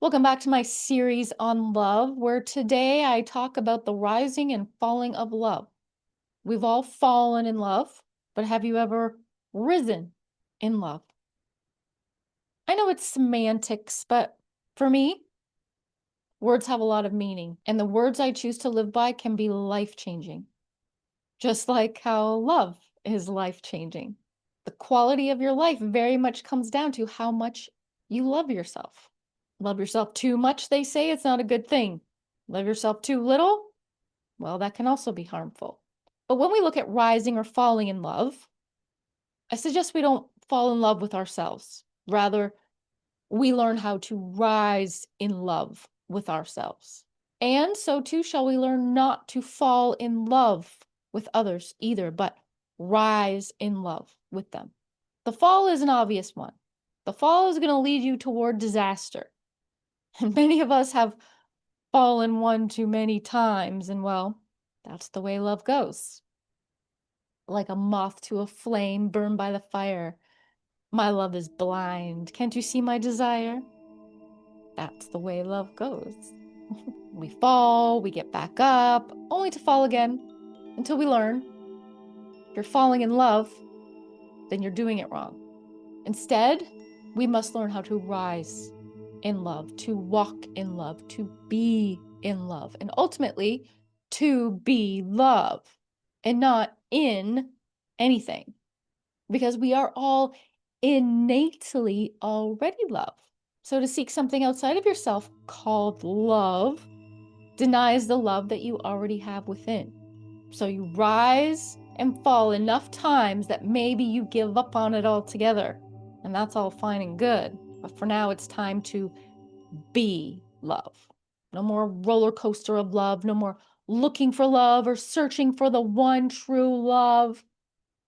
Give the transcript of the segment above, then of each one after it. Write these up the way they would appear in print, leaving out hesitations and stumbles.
Welcome back to my series on love, where today I talk about the rising and falling of love. We've all fallen in love, but have you ever risen in love? I know it's semantics, but for me, words have a lot of meaning, and the words I choose to live by can be life-changing, just like how love is life-changing. The quality of your life very much comes down to how much you love yourself. Love yourself too much, they say, it's not a good thing. Love yourself too little, well, that can also be harmful. But when we look at rising or falling in love, I suggest we don't fall in love with ourselves. Rather, we learn how to rise in love with ourselves. And so too shall we learn not to fall in love with others either, but rise in love with them. The fall is an obvious one. The fall is going to lead you toward disaster. And many of us have fallen one too many times, and well, that's the way love goes. Like a moth to a flame burned by the fire, my love is blind. Can't you see my desire? That's the way love goes. We fall, we get back up, only to fall again until we learn. If you're falling in love, then you're doing it wrong. Instead, we must learn how to rise in love, to walk in love, to be in love, and ultimately to be love and not in anything, because we are all innately already love. So to seek something outside of yourself called love denies the love that you already have within. So you rise and fall enough times that maybe you give up on it altogether. And that's all fine and good. But for now, it's time to be love. No more roller coaster of love. No more looking for love or searching for the one true love.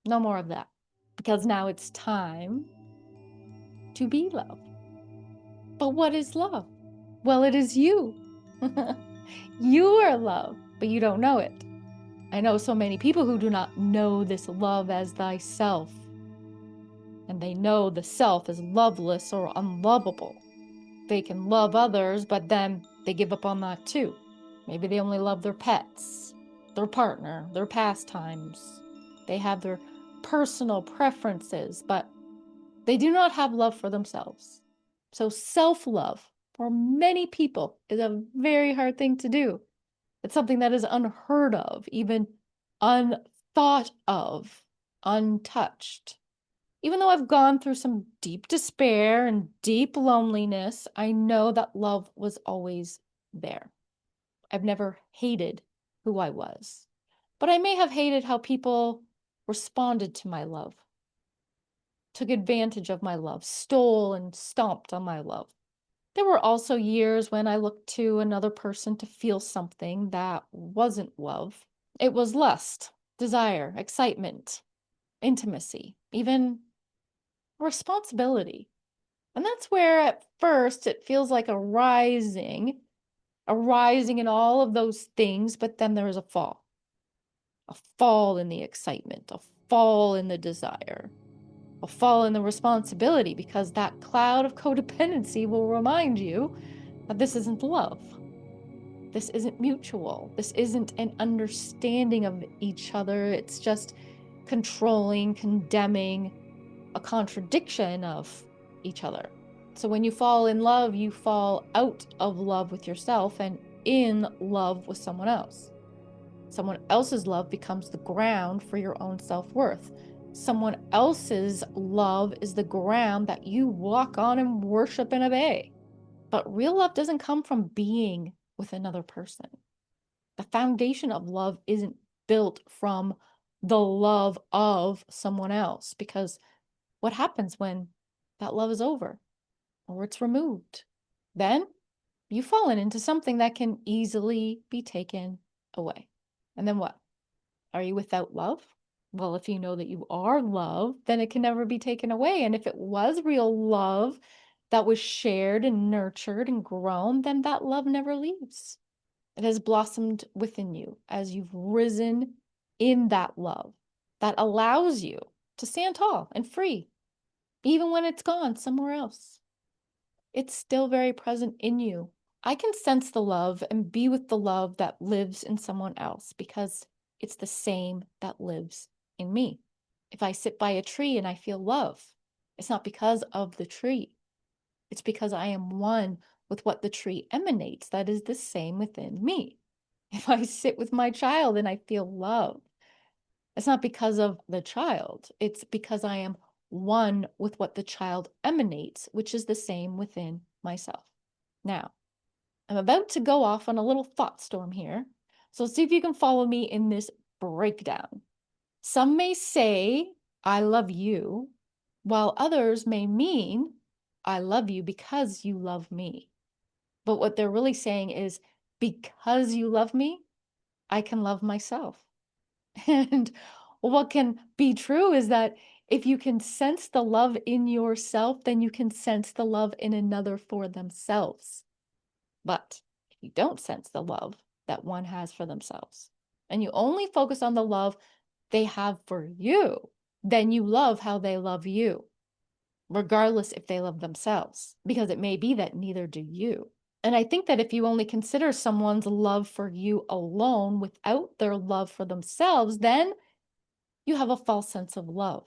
No more of that. Because now it's time to be love. But what is love? Well, it is you. You are love, but you don't know it. I know so many people who do not know this love as thyself. And they know the self is loveless or unlovable. They can love others, but then they give up on that too. Maybe they only love their pets, their partner, their pastimes. They have their personal preferences, but they do not have love for themselves. So self-love for many people is a very hard thing to do. It's something that is unheard of, even unthought of, untouched. Even though I've gone through some deep despair and deep loneliness, I know that love was always there. I've never hated who I was, but I may have hated how people responded to my love, took advantage of my love, stole and stomped on my love. There were also years when I looked to another person to feel something that wasn't love. It was lust, desire, excitement, intimacy, even responsibility. And that's where at first it feels like a rising in all of those things, but then there is a fall in the excitement, a fall in the desire, a fall in the responsibility, because that cloud of codependency will remind you that this isn't love. This isn't mutual. This isn't an understanding of each other. It's just controlling, condemning, a contradiction of each other. So when you fall in love, you fall out of love with yourself and in love with someone else. Someone else's love becomes the ground for your own self-worth. Someone else's love is the ground that you walk on and worship and obey. But real love doesn't come from being with another person. The foundation of love isn't built from the love of someone else, because what happens when that love is over or it's removed? Then you've fallen into something that can easily be taken away. And then what? Are you without love? Well, if you know that you are love, then it can never be taken away. And if it was real love that was shared and nurtured and grown, then that love never leaves. It has blossomed within you as you've risen in that love that allows you to stand tall and free, even when it's gone somewhere else. it's still very present in you. I can sense the love and be with the love that lives in someone else because it's the same that lives in me. If I sit by a tree and I feel love, it's not because of the tree. It's because I am one with what the tree emanates that is the same within me. If I sit with my child and I feel love, it's not because of the child. It's because I am one with what the child emanates, which is the same within myself. Now, I'm about to go off on a little thought storm here. So see if you can follow me in this breakdown. Some may say, I love you, while others may mean, I love you because you love me. But what they're really saying is, because you love me, I can love myself. And what can be true is that if you can sense the love in yourself, then you can sense the love in another for themselves. But if you don't sense the love that one has for themselves, and you only focus on the love they have for you, then you love how they love you, regardless if they love themselves, because it may be that neither do you. And I think that if you only consider someone's love for you alone without their love for themselves, then you have a false sense of love.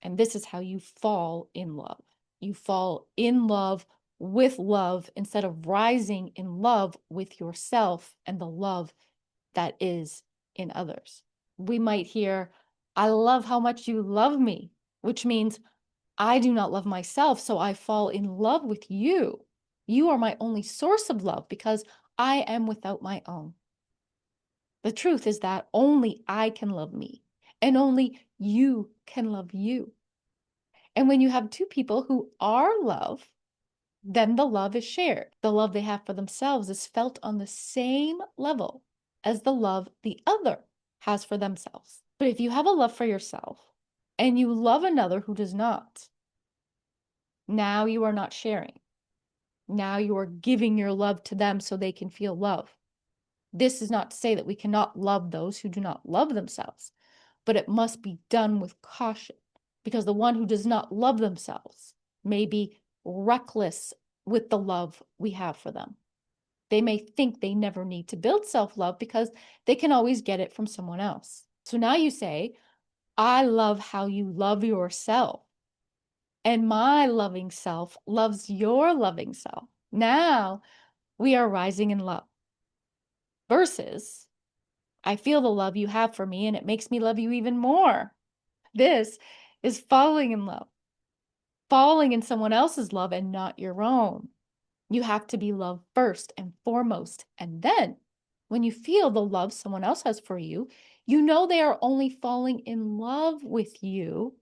And this is how you fall in love. You fall in love with love instead of rising in love with yourself and the love that is in others. We might hear, I love how much you love me, which means I do not love myself, so I fall in love with you. You are my only source of love because I am without my own. The truth is that only I can love me, and only you can love you. And when you have two people who are love, then the love is shared. The love they have for themselves is felt on the same level as the love the other has for themselves. But if you have a love for yourself and you love another who does not, now you are not sharing. Now you are giving your love to them so they can feel love. This is not to say that we cannot love those who do not love themselves, but it must be done with caution, because the one who does not love themselves may be reckless with the love we have for them. They may think they never need to build self-love because they can always get it from someone else. So now you say, I love how you love yourself, and my loving self loves your loving self. Now we are rising in love. Versus, I feel the love you have for me and it makes me love you even more. This is falling in love, falling in someone else's love and not your own. You have to be loved first and foremost. And then when you feel the love someone else has for you, you know they are only falling in love with you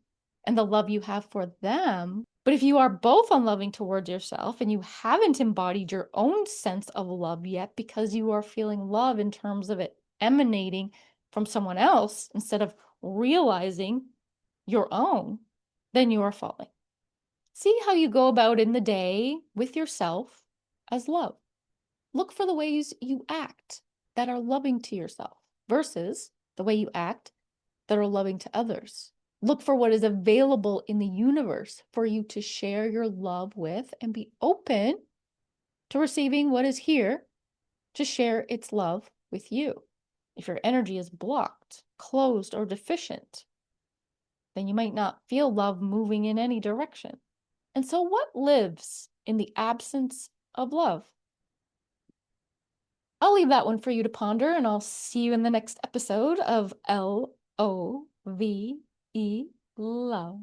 and the love you have for them. But if you are both unloving towards yourself and you haven't embodied your own sense of love yet because you are feeling love in terms of it emanating from someone else instead of realizing your own, then you are falling. See how you go about in the day with yourself as love. Look for the ways you act that are loving to yourself versus the way you act that are loving to others. Look for what is available in the universe for you to share your love with and be open to receiving what is here to share its love with you. If your energy is blocked, closed, or deficient, then you might not feel love moving in any direction. And so what lives in the absence of love? I'll leave that one for you to ponder, and I'll see you in the next episode of LOVE, love.